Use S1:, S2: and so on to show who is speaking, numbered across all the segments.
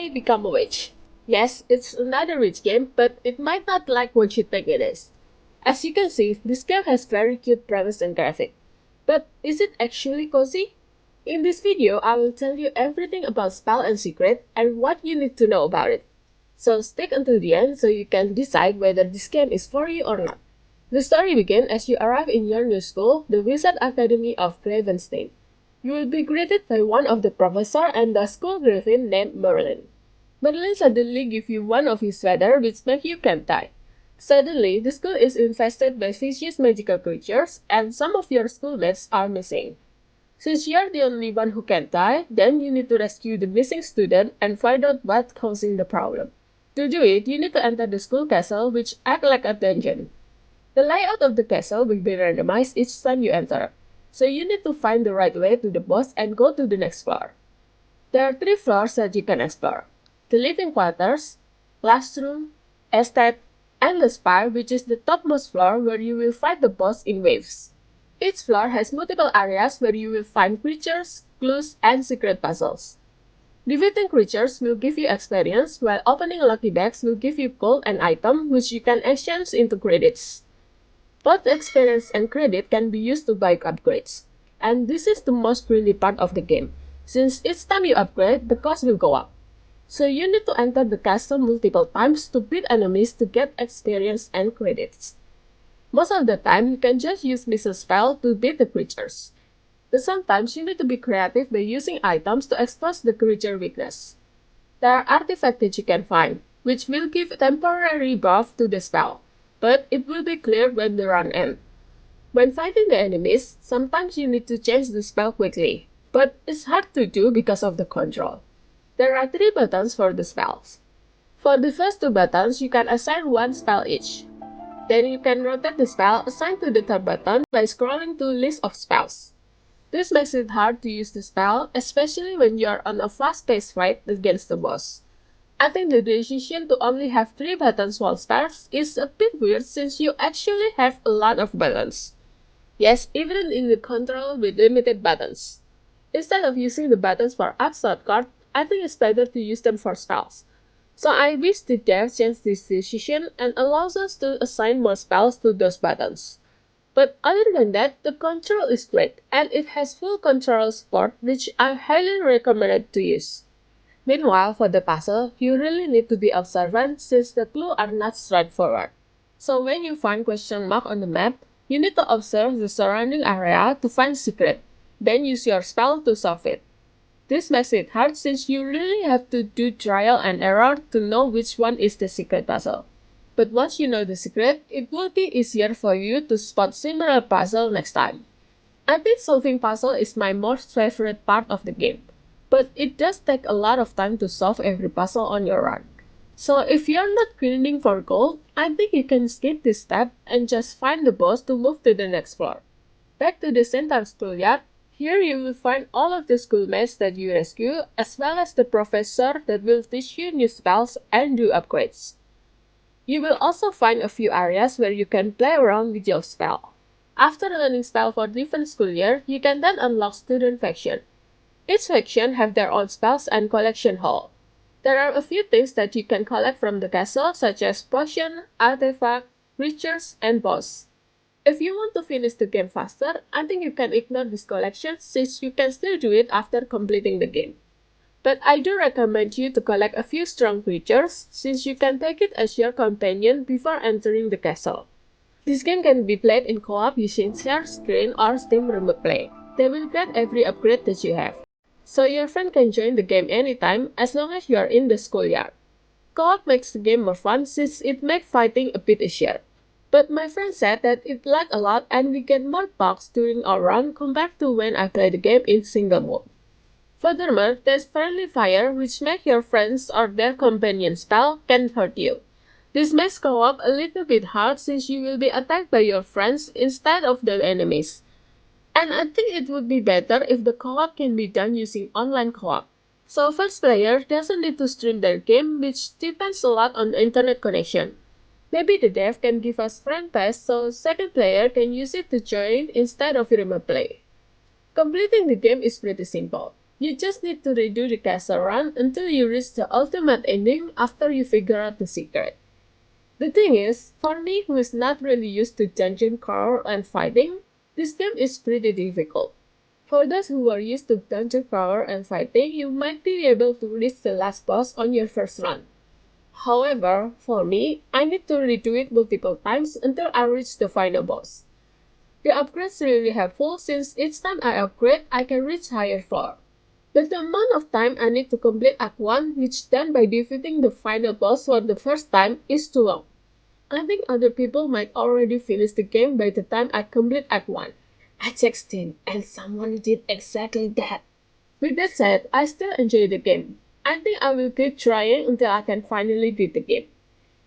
S1: may become a witch. Yes, it's another witch game, but it might not like what you think it is. As you can see, this game has very cute premise and graphic. But is it actually cozy? In this video, I will tell you everything about Spell and Secret and what you need to know about it. So stick until the end so you can decide whether this game is for you or not. The story begins as you arrive in your new school, the Wizard Academy of Gravenstein. You will be greeted by one of the professor and the school griffin named Merlin. Merlin suddenly gives you one of his feathers which make you can't die. Suddenly, the school is infested by vicious magical creatures and some of your schoolmates are missing. Since you're the only one who can't die, then you need to rescue the missing student and find out what's causing the problem. To do it, you need to enter the school castle, which acts like a dungeon. The layout of the castle will be randomized each time you enter, so you need to find the right way to the boss and go to the next floor. There are 3 floors that you can explore: the living quarters, classroom, estate, and the spire, which is the topmost floor where you will fight the boss in waves. Each floor has multiple areas where you will find creatures, clues, and secret puzzles. Defeating creatures will give you experience, while opening lucky bags will give you gold and items which you can exchange into credits. Both experience and credit can be used to buy upgrades, and this is the most thrilling part of the game, since each time you upgrade, the cost will go up. So you need to enter the castle multiple times to beat enemies to get experience and credits. Most of the time, you can just use missile spell to beat the creatures. But sometimes you need to be creative by using items to expose the creature weakness. There are artifacts that you can find, which will give temporary buff to the spell, but it will be cleared when the run ends. When fighting the enemies, sometimes you need to change the spell quickly, but it's hard to do because of the control. There are 3 buttons for the spells. For the first 2 buttons, you can assign 1 spell each. Then you can rotate the spell assigned to the third button by scrolling to List of Spells. This makes it hard to use the spell, especially when you are on a fast-paced fight against the boss. I think the decision to only have 3 buttons while spells is a bit weird since you actually have a lot of buttons. Yes, even in the control with limited buttons. Instead of using the buttons for up shortcut, I think it's better to use them for spells. So I wish the dev changed this decision and allows us to assign more spells to those buttons. But other than that, the control is great, and it has full control support, which I highly recommend to use. Meanwhile, for the puzzle, you really need to be observant since the clues are not straightforward. So when you find question mark on the map, you need to observe the surrounding area to find secret, then use your spell to solve it. This makes it hard since you really have to do trial and error to know which one is the secret puzzle. But once you know the secret, it will be easier for you to spot similar puzzle next time. I think solving puzzle is my most favorite part of the game, but it does take a lot of time to solve every puzzle on your run. So if you're not grinding for gold, I think you can skip this step and just find the boss to move to the next floor. Back to the center schoolyard. Here you will find all of the schoolmates that you rescue, as well as the professor that will teach you new spells and do upgrades. You will also find a few areas where you can play around with your spell. After learning spell for different school year, you can then unlock student faction. Each faction have their own spells and collection hall. There are a few things that you can collect from the castle, such as potion, artifact, creatures, and boss. If you want to finish the game faster, I think you can ignore this collection since you can still do it after completing the game. But I do recommend you to collect a few strong creatures since you can take it as your companion before entering the castle. This game can be played in co-op using share screen or Steam Remote Play. They will grant every upgrade that you have. So your friend can join the game anytime as long as you are in the schoolyard. Co-op makes the game more fun since it makes fighting a bit easier. But my friend said that it lagged a lot and we get more bugs during our run compared to when I play the game in single mode. Furthermore, there's friendly fire which makes your friends or their companion spell can hurt you. This makes co-op a little bit hard since you will be attacked by your friends instead of the enemies. And I think it would be better if the co-op can be done using online co-op. So first player doesn't need to stream their game, which depends a lot on the internet connection. Maybe the dev can give us friend pass so second player can use it to join instead of remote play. Completing the game is pretty simple. You just need to redo the castle run until you reach the ultimate ending after you figure out the secret. The thing is, for me who is not really used to dungeon crawl and fighting, this game is pretty difficult. For those who are used to dungeon crawl and fighting, you might be able to reach the last boss on your first run. However, for me, I need to redo it multiple times until I reach the final boss. The upgrades really helpful since each time I upgrade, I can reach higher floor. But the amount of time I need to complete Act 1, which done by defeating the final boss for the first time, is too long. I think other people might already finish the game by the time I complete Act 1. Act 16, and someone did exactly that. With that said, I still enjoy the game. I think I will keep trying until I can finally beat the game.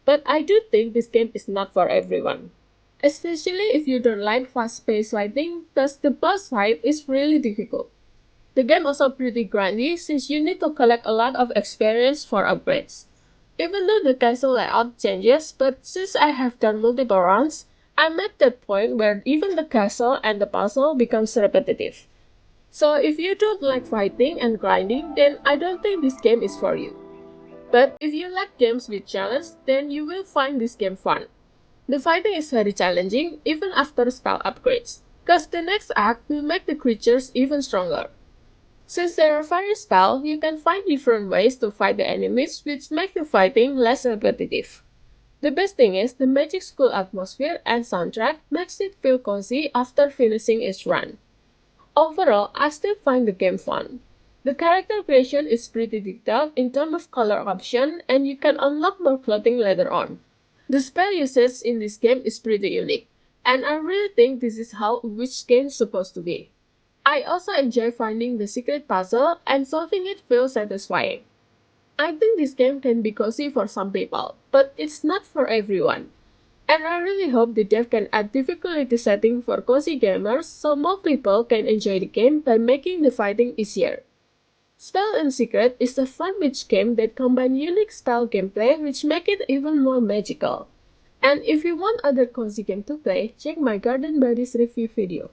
S1: But I do think this game is not for everyone. Especially if you don't like fast-paced fighting, because the boss fight is really difficult. The game also pretty grindy since you need to collect a lot of experience for upgrades. Even though the castle layout changes, but since I have done multiple runs, I'm at that point where even the castle and the puzzle becomes repetitive. So if you don't like fighting and grinding, then I don't think this game is for you. But if you like games with challenge, then you will find this game fun. The fighting is very challenging even after spell upgrades, cause the next act will make the creatures even stronger. Since there are various spells, you can find different ways to fight the enemies which make the fighting less repetitive. The best thing is the magic school atmosphere and soundtrack makes it feel cozy after finishing each run. Overall, I still find the game fun. The character creation is pretty detailed in terms of color option and you can unlock more clothing later on. The spell usage in this game is pretty unique, and I really think this is how a witch game is supposed to be. I also enjoy finding the secret puzzle and solving it feels satisfying. I think this game can be cozy for some people, but it's not for everyone. And I really hope the dev can add difficulty setting for cozy gamers so more people can enjoy the game by making the fighting easier. Spell and Secret is a fun witch game that combines unique style gameplay which make it even more magical. And if you want other cozy game to play, check my Garden Buddies review video.